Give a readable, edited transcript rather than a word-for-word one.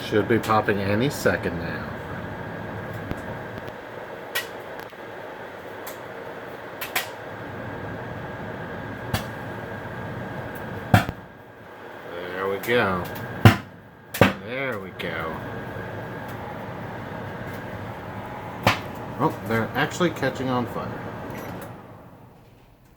Should be popping any second now. There we go. There we go. Oh, they're actually catching on fire.